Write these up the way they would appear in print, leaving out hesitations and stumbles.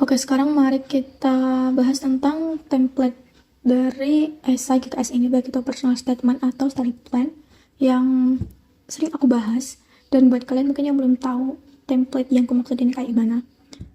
Oke, sekarang mari kita bahas tentang template dari esai GKS ini, baik itu personal statement atau study plan yang sering aku bahas. Dan buat kalian mungkin yang belum tahu template yang aku maksud ini kayak gimana,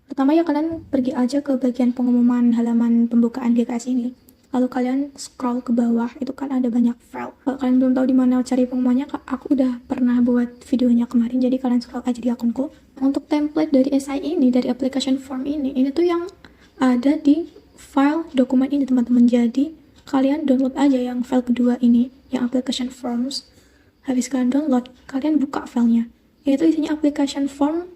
pertama ya kalian pergi aja ke bagian pengumuman halaman pembukaan GKS ini. Lalu kalian scroll ke bawah, itu kan ada banyak file. Kalau kalian belum tahu di mana cari pengumumannya, aku udah pernah buat videonya kemarin, jadi kalian scroll aja di akunku. Untuk template dari SI ini, dari application form ini tuh yang ada di file dokumen ini teman-teman. Jadi kalian download aja yang file kedua ini, yang application forms. Habis kalian download, kalian buka filenya. Ini tuh isinya application form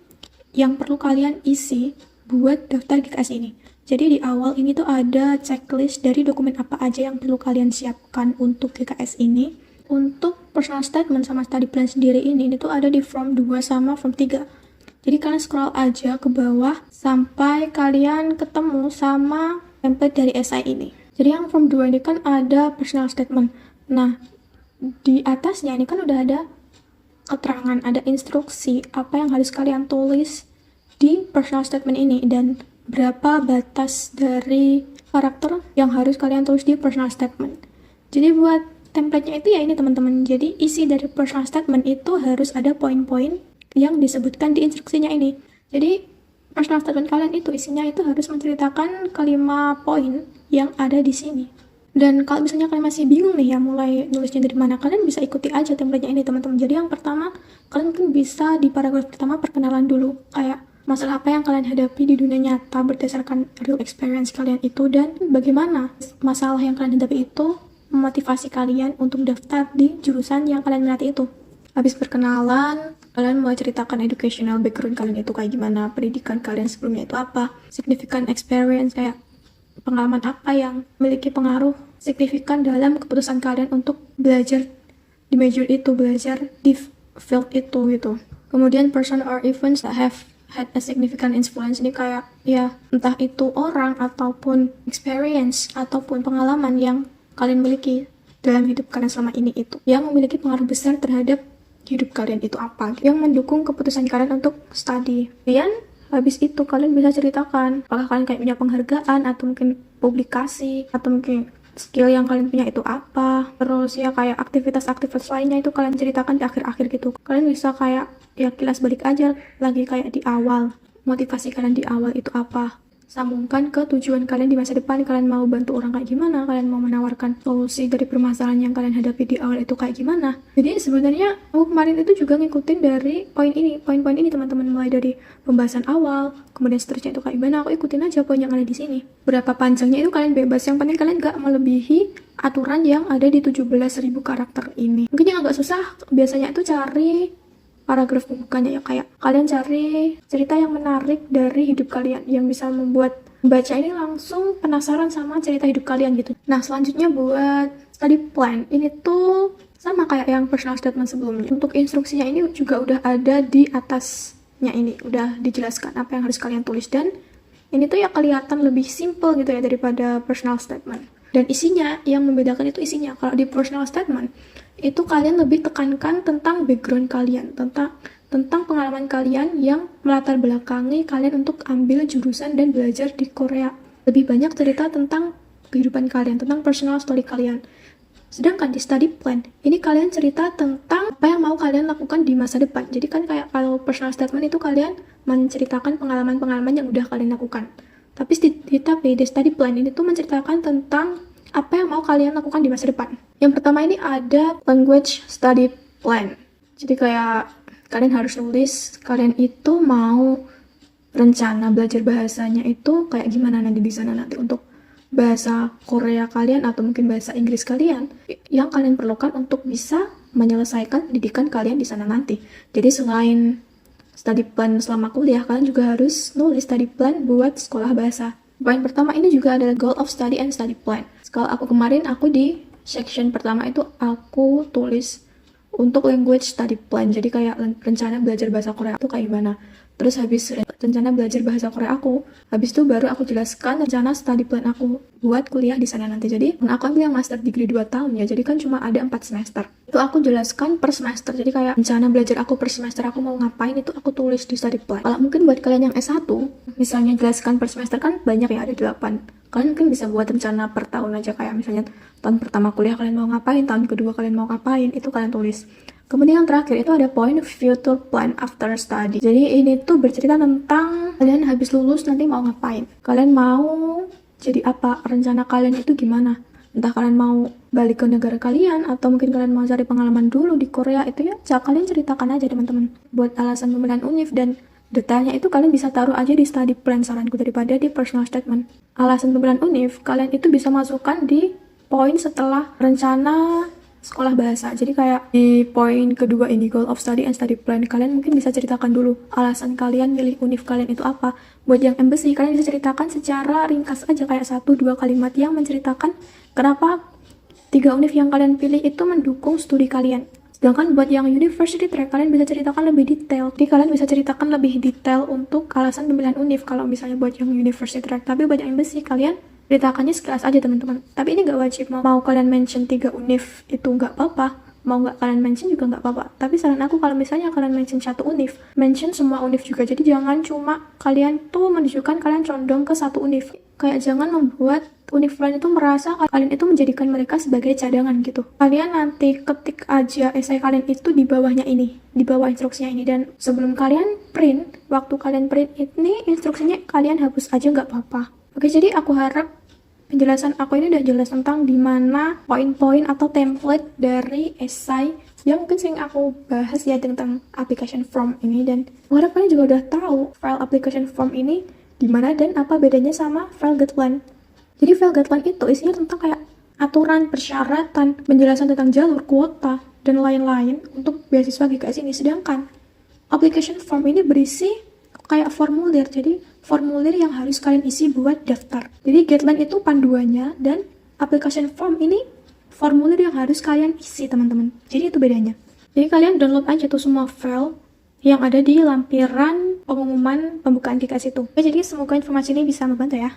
yang perlu kalian isi buat daftar GKS ini. Jadi di awal ini tuh ada checklist dari dokumen apa aja yang perlu kalian siapkan untuk GKS ini. Untuk personal statement sama study plan sendiri ini tuh ada di form 2 sama form 3. Jadi kalian scroll aja ke bawah sampai kalian ketemu sama template dari SI ini. Jadi yang form 2 ini kan ada personal statement. Nah, di atasnya ini kan udah ada keterangan, ada instruksi apa yang harus kalian tulis di personal statement ini dan berapa batas dari karakter yang harus kalian tulis di personal statement. Jadi buat template-nya itu ya ini teman-teman. Jadi isi dari personal statement itu harus ada poin-poin yang disebutkan di instruksinya ini. Jadi personal statement kalian itu isinya itu harus menceritakan kelima poin yang ada di sini. Dan kalau misalnya kalian masih bingung nih ya mulai nulisnya dari mana, kalian bisa ikuti aja template-nya ini teman-teman. Jadi yang pertama, kalian mungkin bisa di paragraf pertama perkenalan dulu, kayak masalah apa yang kalian hadapi di dunia nyata berdasarkan real experience kalian itu, dan bagaimana masalah yang kalian hadapi itu memotivasi kalian untuk daftar di jurusan yang kalian minati itu. Habis perkenalan, kalian mulai ceritakan educational background kalian itu kayak gimana, pendidikan kalian sebelumnya itu apa, significant experience kayak pengalaman apa yang memiliki pengaruh signifikan dalam keputusan kalian untuk belajar di major itu, belajar di field itu gitu. Kemudian person or events that have had a significant influence, ini kayak ya entah itu orang ataupun experience ataupun pengalaman yang kalian miliki dalam hidup kalian selama ini itu yang memiliki pengaruh besar terhadap hidup kalian itu apa, yang mendukung keputusan kalian untuk study. Dan habis itu kalian bisa ceritakan apakah kalian kayak punya penghargaan atau mungkin publikasi atau mungkin skill yang kalian punya itu apa. Terus ya kayak aktivitas-aktivitas lainnya itu kalian ceritakan di akhir-akhir gitu. Kalian bisa kayak ya kilas balik aja lagi kayak di awal, motivasi kalian di awal itu apa, sambungkan ke tujuan kalian di masa depan. Kalian mau bantu orang kayak gimana, kalian mau menawarkan solusi dari permasalahan yang kalian hadapi di awal itu kayak gimana. Jadi sebenarnya aku kemarin itu juga ngikutin dari poin-poin ini teman-teman, mulai dari pembahasan awal kemudian seterusnya itu kayak gimana, aku ikutin aja poin yang ada di sini. Berapa panjangnya itu kalian bebas, yang penting kalian gak melebihi aturan yang ada di 17.000 karakter ini. Mungkin yang agak susah biasanya itu cari paragraf pembukanya ya, kayak kalian cari cerita yang menarik dari hidup kalian yang bisa membuat baca ini langsung penasaran sama cerita hidup kalian gitu. Nah selanjutnya buat study plan ini tuh sama kayak yang personal statement sebelumnya. Untuk instruksinya ini juga udah ada di atasnya, ini udah dijelaskan apa yang harus kalian tulis, dan ini tuh ya kelihatan lebih simple gitu ya daripada personal statement. Dan isinya yang membedakan itu isinya. Kalau di personal statement itu kalian lebih tekankan tentang background kalian, tentang pengalaman kalian yang melatar belakangi kalian untuk ambil jurusan dan belajar di Korea. Lebih banyak cerita tentang kehidupan kalian, tentang personal story kalian. Sedangkan di study plan, ini kalian cerita tentang apa yang mau kalian lakukan di masa depan. Jadi kan kayak kalau personal statement itu kalian menceritakan pengalaman-pengalaman yang udah kalian lakukan. Tapi di study plan ini tuh menceritakan tentang apa yang mau kalian lakukan di masa depan. Yang pertama ini ada language study plan. Jadi kayak kalian harus nulis kalian itu mau rencana belajar bahasanya itu kayak gimana nanti di sana, nanti untuk bahasa Korea kalian atau mungkin bahasa Inggris kalian yang kalian perlukan untuk bisa menyelesaikan pendidikan kalian di sana nanti. Jadi selain study plan selama kuliah, kalian juga harus nulis study plan buat sekolah bahasa. Poin pertama ini juga adalah goal of study and study plan. Kalau aku kemarin, aku di section pertama itu aku tulis untuk language study plan. Jadi kayak rencana belajar bahasa Korea itu kayak gimana. Terus habis rencana belajar bahasa Korea aku, habis itu baru aku jelaskan rencana study plan aku buat kuliah di sana nanti. Jadi aku ambil yang master degree 2 tahun ya, jadi kan cuma ada 4 semester. Itu aku jelaskan per semester, jadi kayak rencana belajar aku per semester aku mau ngapain itu aku tulis di study plan. Kalau mungkin buat kalian yang S1, misalnya jelaskan per semester kan banyak ya, ada 8. Kalian mungkin bisa buat rencana per tahun aja, kayak misalnya tahun pertama kuliah kalian mau ngapain, tahun kedua kalian mau ngapain, itu kalian tulis. Kemudian yang terakhir itu ada point future plan after study. Jadi ini tuh bercerita tentang kalian habis lulus nanti mau ngapain. Kalian mau jadi apa, rencana kalian itu gimana. Entah kalian mau balik ke negara kalian, atau mungkin kalian mau cari pengalaman dulu di Korea, itu ya kalian ceritakan aja teman-teman. Buat alasan pemilihan univ dan detailnya itu kalian bisa taruh aja di study plan saranku daripada di personal statement. Alasan pemilihan univ, kalian itu bisa masukkan di poin setelah rencana sekolah bahasa. Jadi kayak di poin kedua ini, goal of study and study plan, kalian mungkin bisa ceritakan dulu alasan kalian milih univ kalian itu apa. Buat yang embassy, kalian bisa ceritakan secara ringkas aja, kayak 1-2 kalimat yang menceritakan kenapa 3 univ yang kalian pilih itu mendukung studi kalian. Sedangkan buat yang university track, kalian bisa ceritakan lebih detail. Jadi kalian bisa ceritakan lebih detail untuk alasan pemilihan univ kalau misalnya buat yang university track. Tapi buat yang embassy, kalian ceritakannya sekelas aja teman-teman. Tapi ini gak wajib, mau kalian mention 3 univ itu gak apa-apa, mau gak kalian mention juga gak apa-apa. Tapi saran aku kalau misalnya kalian mention 1 univ, mention semua univ juga. Jadi jangan cuma kalian tuh menunjukkan kalian condong ke 1 univ. Kayak jangan membuat univ lain itu merasa kalian itu menjadikan mereka sebagai cadangan gitu. Kalian nanti ketik aja esai kalian itu di bawahnya ini, di bawah instruksinya ini. Dan sebelum kalian print, waktu kalian print ini instruksinya kalian hapus aja gak apa-apa. Oke, jadi aku harap penjelasan aku ini udah jelas tentang dimana poin-poin atau template dari esai yang mungkin sering aku bahas ya tentang application form ini. Dan aku harap kalian juga udah tahu file application form ini dimana dan apa bedanya sama file guideline. Jadi file guideline itu isinya tentang kayak aturan, persyaratan, penjelasan tentang jalur, kuota, dan lain-lain untuk beasiswa GKS ini. Sedangkan application form ini berisi kayak formulir, jadi formulir yang harus kalian isi buat daftar. Jadi guideline itu panduannya dan application form ini formulir yang harus kalian isi teman-teman. Jadi itu bedanya. Jadi kalian download aja tuh semua file yang ada di lampiran pengumuman pembukaan GKS itu. Jadi semoga informasi ini bisa membantu ya.